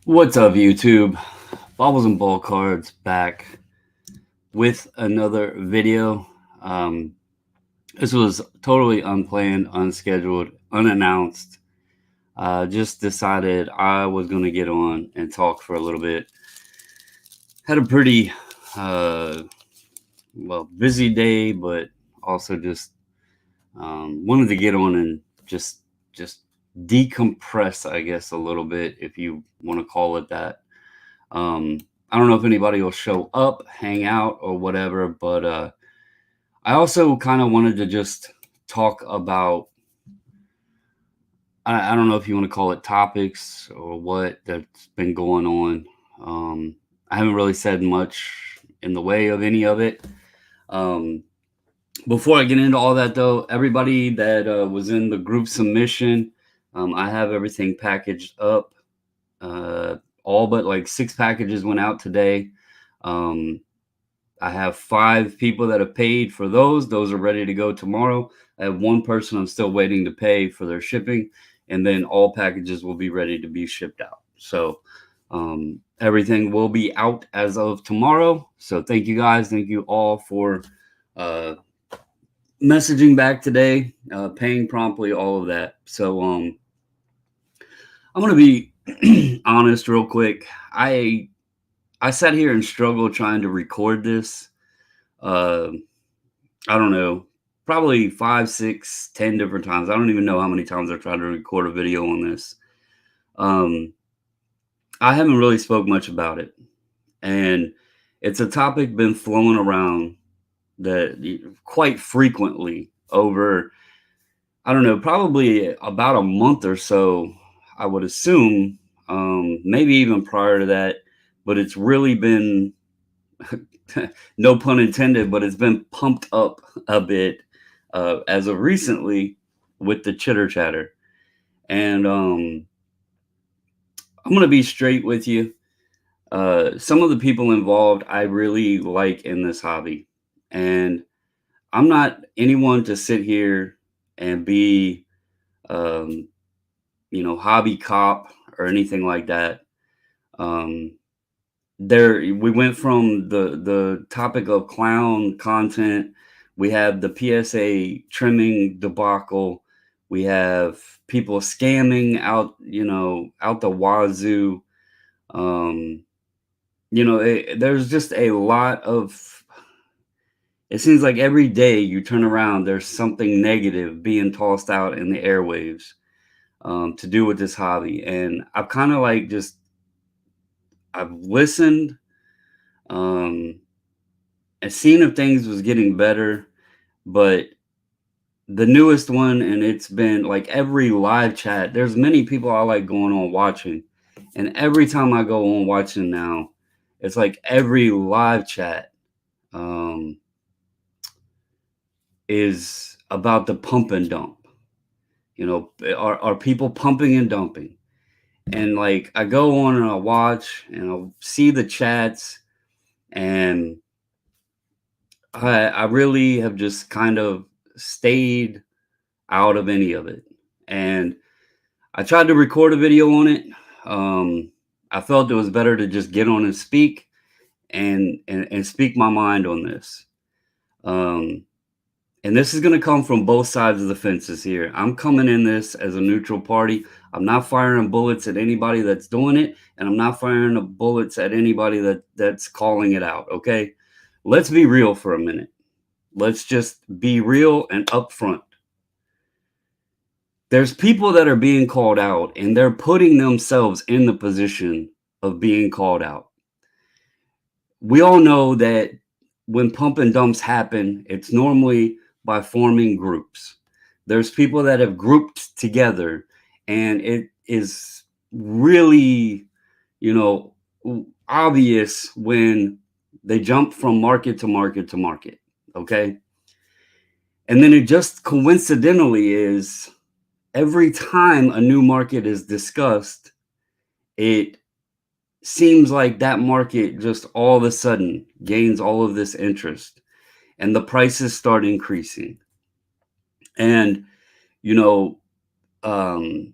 What's up, YouTube? Bobbles and Ball Cards back with another video. Um, this was totally unplanned, unscheduled, unannounced. Just decided I was going to get on and talk for a little bit. Had a pretty, uh, busy day, but also just wanted to get on and just decompress, I guess, a little bit, if you want to call it that. Um, I don't know if anybody will show up, hang out, or whatever, but I also kind of wanted to just talk about, I don't know if you want to call it topics or what that's been going on. I haven't really said much in the way of any of it. Um, Before I get into all that, though, everybody that was in the group submission, I have everything packaged up. Uh, all but like 6 packages went out today. Um, I have 5 people that have paid for those. Those are ready to go tomorrow. I have one person I'm still waiting to pay for their shipping, and then all packages will be ready to be shipped out. So everything will be out as of tomorrow. So thank you guys. Thank you all for uh, messaging back today, paying promptly, all of that. So I'm gonna be honest real quick. I sat here and struggled trying to record this. Uh, I don't know, probably 5, 6, 10 different times. I don't even know how many times I've tried to record a video on this. Um, I haven't really spoke much about it, and it's a topic been flowing around quite frequently over, I don't know, probably about a month or so, I would assume, maybe even prior to that, but it's really been, no pun intended, but it's been pumped up a bit as of recently with the Chitter Chatter. And I'm going to be straight with you. Some of the people involved I really like in this hobby. And I'm not anyone to sit here and be, um, hobby cop or anything like that. Um, we went from the topic of clown content. We have the PSA trimming debacle. We have people scamming out, out the wazoo. um there's just a lot of, it seems like every day you turn around there's something negative being tossed out in the airwaves, to do with this hobby. And I've kind of like just, I've listened, um and seen if things was getting better. But the newest one, and it's been like every live chat, there's many people I like going on watching, and every time I go on watching now, it's like every live chat um is about the pump and dump. Are people pumping and dumping? And like I go on and I watch and I'll see the chats, and I really have just kind of stayed out of any of it. And I tried to record a video on it. I felt it was better to just get on and speak, and speak my mind on this. Um, and this is going to come from both sides of the fences here. I'm coming in this as a neutral party. I'm not firing bullets at anybody that's doing it, and I'm not firing the bullets at anybody that's calling it out. Okay, let's be real for a minute. Let's just be real and upfront. There's people that are being called out, and they're putting themselves in the position of being called out. We all know that when pump and dumps happen, it's normally by forming groups. There's people that have grouped together, and it is really, you know, obvious when they jump from market to market to market. Okay. And then it just coincidentally is, every time a new market is discussed, it seems like that market just all of a sudden gains all of this interest, and the prices start increasing. And, you know, um,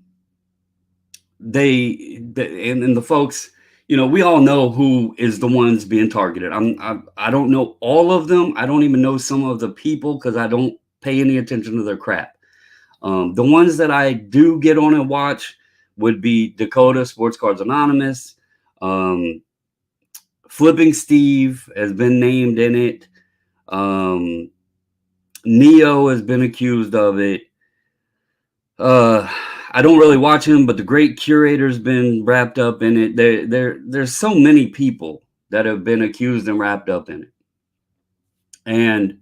and the folks, we all know who is the ones being targeted. I don't know all of them. I don't even know some of the people because I don't pay any attention to their crap. The ones that I do get on and watch would be Dakota, Sports Cards Anonymous. Um, Flipping Steve has been named in it. Um, Neo has been accused of it. Uh, I don't really watch him, but the Great Curator's been wrapped up in it. There's so many people that have been accused and wrapped up in it. And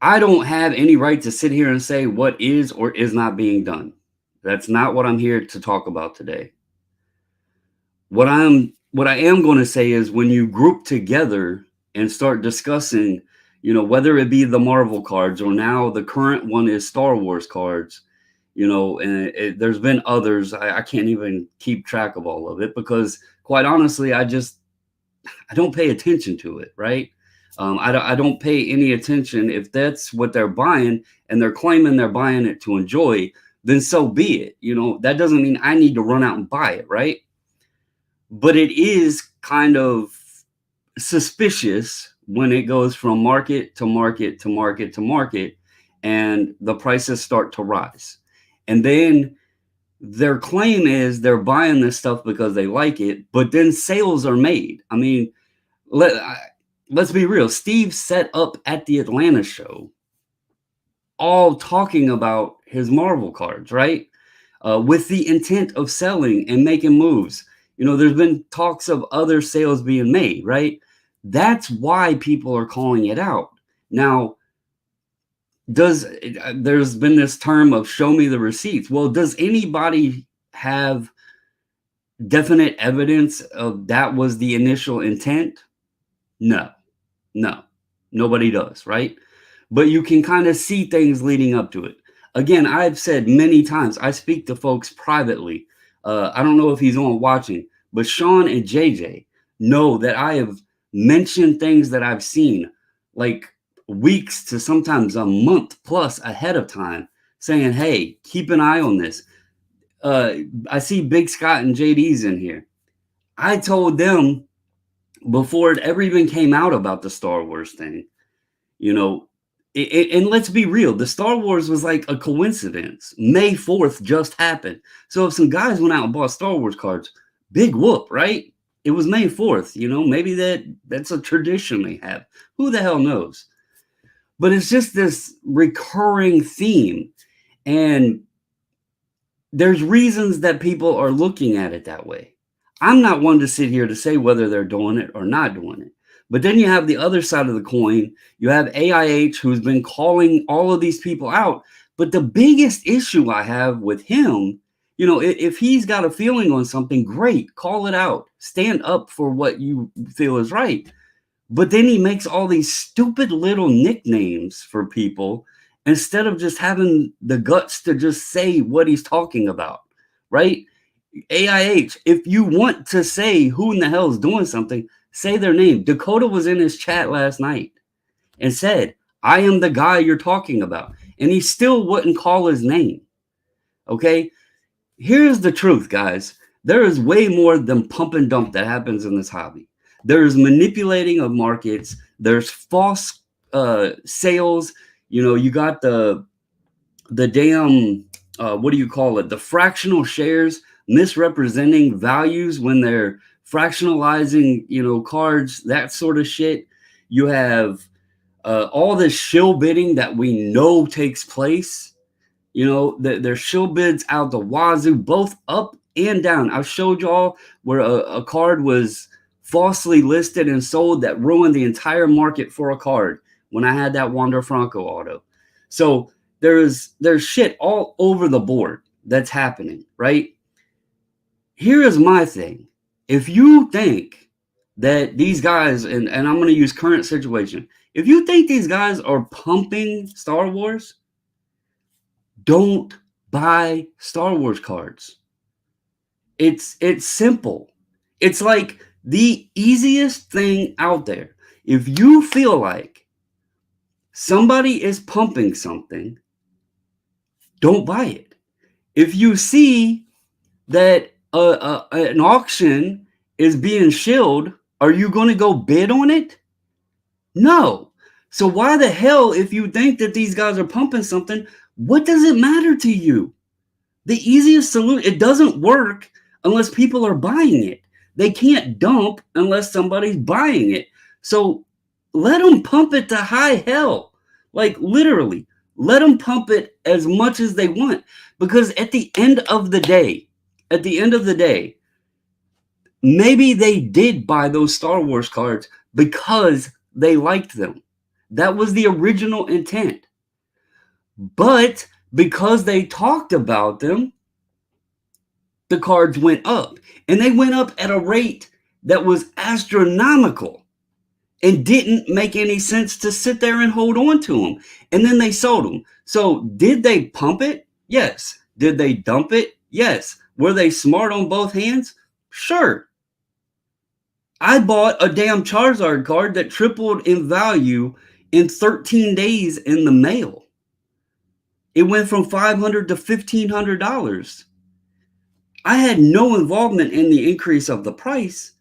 I don't have any right to sit here and say what is or is not being done. That's not what I'm here to talk about today. What I am going to say is when you group together and start discussing, whether it be the Marvel cards or now the current one is Star Wars cards, and there's been others. I can't even keep track of all of it because quite honestly, I don't pay attention to it. Right. I don't pay any attention. If that's what they're buying and they're claiming they're buying it to enjoy, then so be it. That doesn't mean I need to run out and buy it. Right. But it is kind of suspicious when it goes from market to market to market to market and the prices start to rise. And then their claim is they're buying this stuff because they like it, but then sales are made. I mean, let's be real. Steve set up at the Atlanta show all talking about his Marvel cards, right? With the intent of selling and making moves. There's been talks of other sales being made, right? That's why people are calling it out. Now, there's been this term of show me the receipts. Well, does anybody have definite evidence of that was the initial intent? No, nobody does, right? But you can kind of see things leading up to it. Again, I've said many times, I speak to folks privately. I don't know if he's on watching, but Sean and JJ know that I have mentioned things that I've seen like weeks to sometimes a month plus ahead of time saying, hey, keep an eye on this. I see Big Scott and JD's in here. I told them before it ever even came out about the Star Wars thing, and let's be real, the Star Wars was like a coincidence. May 4th just happened. So if some guys went out and bought Star Wars cards, big whoop, right? It was May 4th, maybe that's a tradition they have. Who the hell knows? But it's just this recurring theme. And there's reasons that people are looking at it that way. I'm not one to sit here to say whether they're doing it or not doing it. But then you have the other side of the coin. You have AIH, who's been calling all of these people out. But the biggest issue I have with him, if he's got a feeling on something, great, call it out. Stand up for what you feel is right. But then he makes all these stupid little nicknames for people instead of just having the guts to just say what he's talking about, right? AIH, if you want to say who in the hell is doing something, say their name. Dakota was in his chat last night and said, I am the guy you're talking about. And he still wouldn't call his name. Okay? Here's the truth, guys. There is way more than pump and dump that happens in this hobby. There's manipulating of markets. There's false sales. You got the damn, what do you call it? The fractional shares misrepresenting values when they're fractionalizing, cards, that sort of shit. You have all this shill bidding that we know takes place. There's shill bids out the wazoo, both up and down. I've showed y'all where a card was falsely listed and sold that ruined the entire market for a card when I had that Wander Franco auto. So there's shit all over the board that's happening, right? Here is my thing. If you think that these guys, and I'm going to use current situation, if you think these guys are pumping Star Wars, don't buy Star Wars cards. It's simple. It's like the easiest thing out there. If you feel like somebody is pumping something, don't buy it. If you see that an auction is being shilled, are you going to go bid on it? No. So why the hell, if you think that these guys are pumping something, what does it matter to you? The easiest solution, it doesn't work unless people are buying it. They can't dump unless somebody's buying it. So let them pump it to high hell. Like literally, let them pump it as much as they want. Because at the end of the day, maybe they did buy those Star Wars cards because they liked them. That was the original intent. But because they talked about them, the cards went up. And they went up at a rate that was astronomical and didn't make any sense to sit there and hold on to them. And then they sold them. So did they pump it? Yes. Did they dump it? Yes. Were they smart on both hands? Sure. I bought a damn Charizard card that tripled in value in 13 days in the mail. It went from $500 to $1,500. I had no involvement in the increase of the price,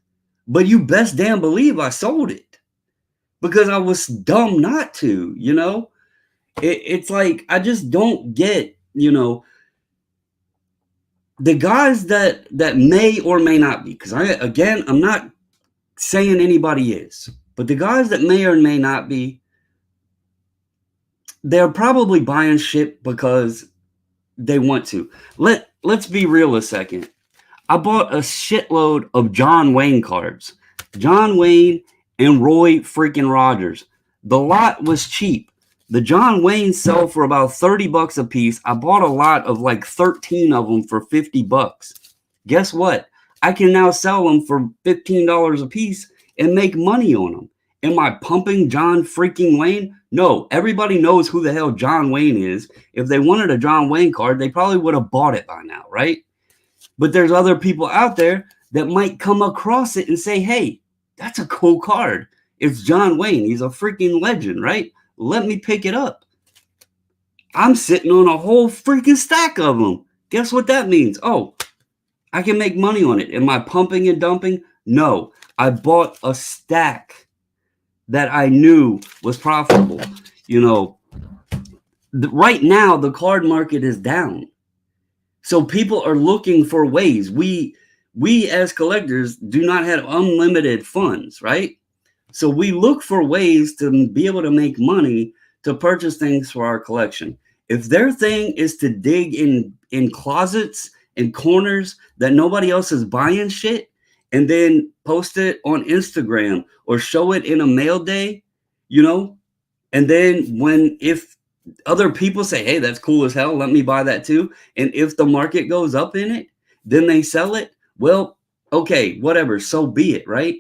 but you best damn believe I sold it because I was dumb not to, you know? It's like, I just don't get, you know, the guys that may or may not be, because I'm not saying anybody is, but the guys that may or may not be, they're probably buying shit because they want to. Let's be real a second. I bought a shitload of John Wayne cards. John Wayne and Roy freaking Rogers. The lot was cheap. The John Wayne sell for about $30 a piece. I bought a lot of like 13 of them for $50. Guess what? I can now sell them for $15 a piece and make money on them. Am I pumping John freaking Wayne? No, everybody knows who the hell John Wayne is. If they wanted a John Wayne card, they probably would have bought it by now, right? But there's other people out there that might come across it and say, hey, that's a cool card. It's John Wayne. He's a freaking legend, right? Let me pick it up. I'm sitting on a whole freaking stack of them. Guess what that means? Oh, I can make money on it. Am I pumping and dumping? No, I bought a stack that I knew was profitable. You know, right now the card market is down. So people are looking for ways. We as collectors do not have unlimited funds, right? So we look for ways to be able to make money to purchase things for our collection. If their thing is to dig in closets and corners that nobody else is buying shit and then post it on Instagram or show it in a mail day, you know, and then if other people say, hey, that's cool as hell, let me buy that too. And if the market goes up in it, then they sell it. Well, okay, whatever, so be it, right?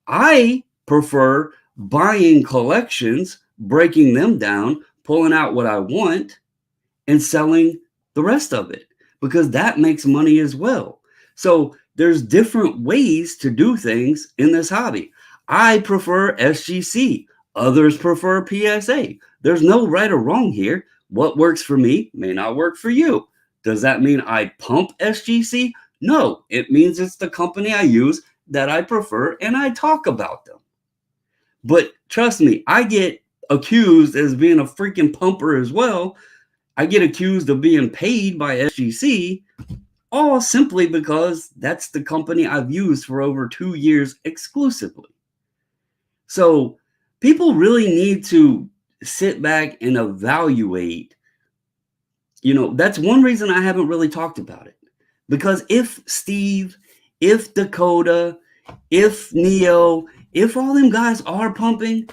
I prefer buying collections, breaking them down, pulling out what I want, and selling the rest of it because that makes money as well. So there's different ways to do things in this hobby. I prefer SGC. Others prefer PSA. There's no right or wrong here. What works for me may not work for you. Does that mean I pump SGC? No, it means it's the company I use that I prefer and I talk about them. But trust me, I get accused as being a freaking pumper as well. I get accused of being paid by SGC, all simply because that's the company I've used for over 2 years exclusively. So people really need to sit back and evaluate. You know, that's one reason I haven't really talked about it. Because if Steve, if Dakota, if Neo, if all them guys are pumping,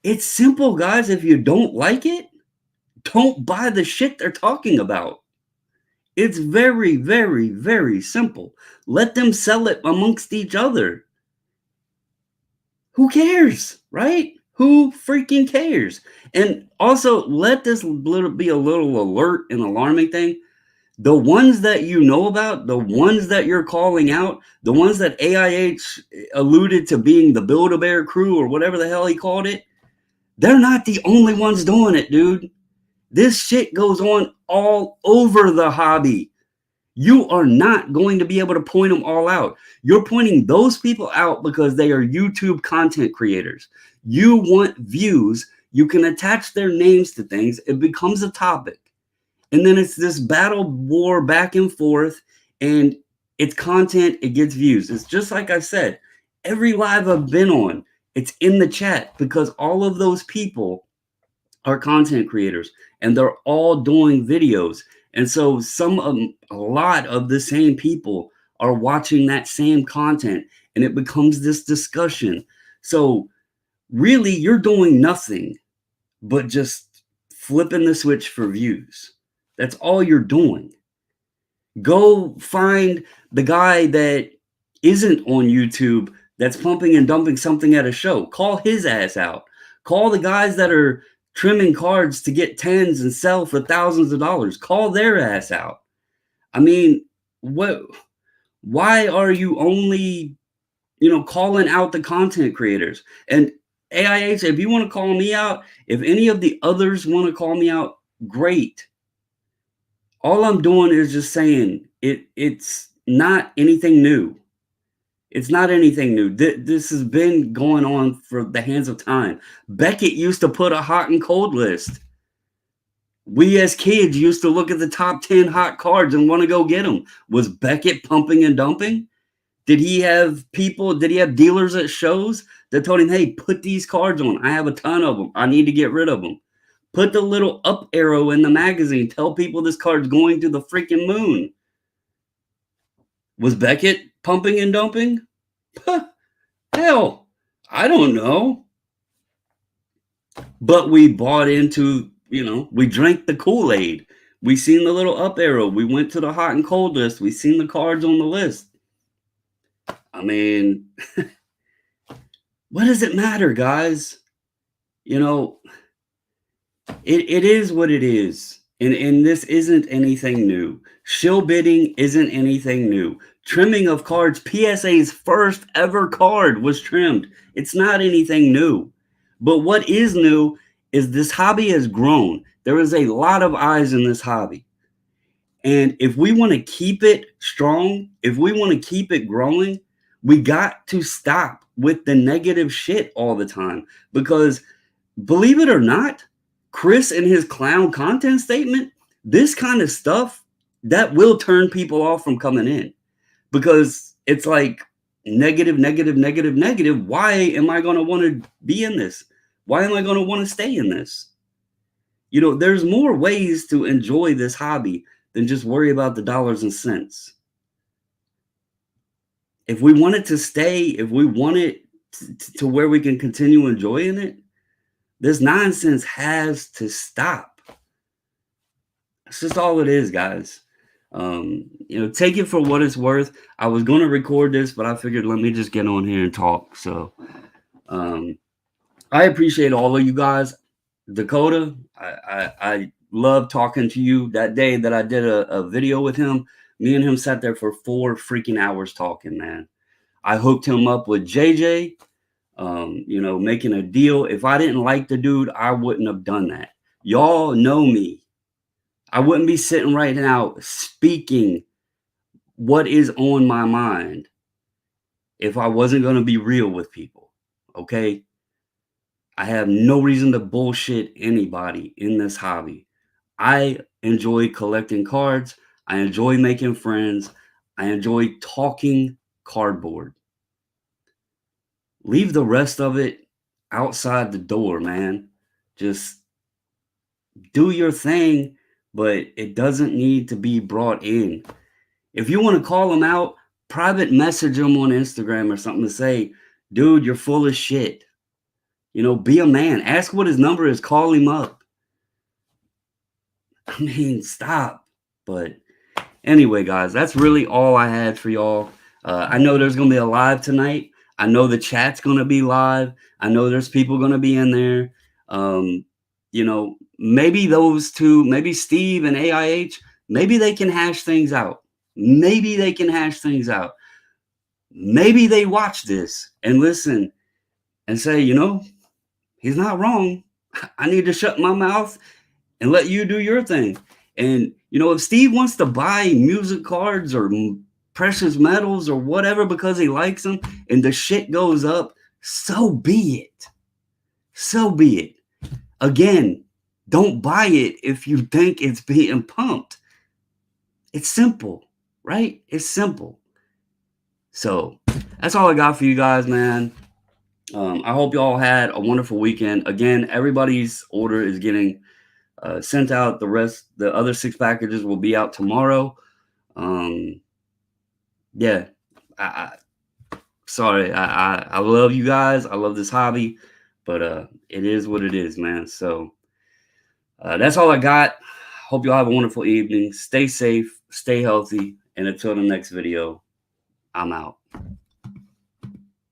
it's simple, guys. If you don't like it, don't buy the shit they're talking about. It's very, very, very simple. Let them sell it amongst each other. Who cares, right? Who freaking cares? And also, let this be a little alert and alarming thing. The ones that you know about, the ones that you're calling out, the ones that AIH alluded to being the Build-A-Bear crew or whatever the hell he called it, they're not the only ones doing it, dude. This shit goes on all over the hobby. You are not going to be able to point them all out. You're pointing those people out because they are YouTube content creators. You want views. You can attach their names to things. It becomes a topic. And then it's this battle war back and forth, and it's content, it gets views. It's just like I said, every live I've been on, it's in the chat because all of those people are content creators and they're all doing videos. And so a lot of the same people are watching that same content, and it becomes this discussion. So really, you're doing nothing but just flipping the switch for views. That's all you're doing. Go find the guy that isn't on YouTube that's pumping and dumping something at a show. Call his ass out. Call the guys that are trimming cards to get tens and sell for thousands of dollars. Call their ass out. I mean, why are you only, calling out the content creators? And AIH, if you want to call me out, if any of the others want to call me out, great. All I'm doing is just saying it's not anything new. It's not anything new. This has been going on for the hands of time. Beckett used to put a hot and cold list. We as kids used to look at the top 10 hot cards and want to go get them. Was Beckett pumping and dumping? Did he have dealers at shows that told him, hey, put these cards on. I have a ton of them. I need to get rid of them. Put the little up arrow in the magazine. Tell people this card's going to the freaking moon. Was Beckett pumping and dumping? Hell, I don't know. But we bought into, we drank the Kool-Aid. We seen the little up arrow. We went to the hot and cold list. We seen the cards on the list. I mean, what does it matter, guys? It is what it is. And this isn't anything new. Shill bidding isn't anything new. Trimming of cards, PSA's first ever card was trimmed. It's not anything new. But what is new is this hobby has grown. There is a lot of eyes in this hobby. And if we want to keep it strong, if we want to keep it growing, we got to stop with the negative shit all the time. Because believe it or not, Chris and his clown content statement, this kind of stuff, that will turn people off from coming in. Because it's like negative, negative, negative, negative. Why am I going to want to be in this? Why am I going to want to stay in this? There's more ways to enjoy this hobby than just worry about the dollars and cents. If we want it to stay, if we want it to where we can continue enjoying it, this nonsense has to stop. That's just all it is, guys. Take it for what it's worth. I was going to record this, but I figured let me just get on here and talk. So I appreciate all of you guys. Dakota, I love talking to you. That day that I did a video with him, me and him sat there for 4 freaking hours talking, man. I hooked him up with JJ, making a deal. If I didn't like the dude, I wouldn't have done that. Y'all know me. I wouldn't be sitting right now speaking what is on my mind if I wasn't going to be real with people. Okay? I have no reason to bullshit anybody in this hobby. I enjoy collecting cards. I enjoy making friends. I enjoy talking cardboard. Leave the rest of it outside the door, man. Just do your thing, but it doesn't need to be brought in. If you want to call them out, private message them on Instagram or something to say, dude, you're full of shit. Be a man. Ask what his number is. Call him up. I mean, stop. But anyway, guys, that's really all I had for y'all. I know there's going to be a live tonight. I know the chat's going to be live. I know there's people going to be in there. Maybe those two, maybe Steve and AIH, maybe they can hash things out. Maybe they watch this and listen and say, he's not wrong. I need to shut my mouth and let you do your thing. And, you know, if Steve wants to buy music cards or precious metals or whatever because he likes them and the shit goes up, so be it. So be it. Again, don't buy it if you think it's being pumped. It's simple, right? It's simple. So that's all I got for you guys, man. I hope y'all had a wonderful weekend. Again, everybody's order is getting sent out. The other 6 packages will be out tomorrow. Yeah, sorry. I love you guys. I love this hobby, but it is what it is, man. So that's all I got. Hope y'all have a wonderful evening. Stay safe, stay healthy, and until the next video, I'm out.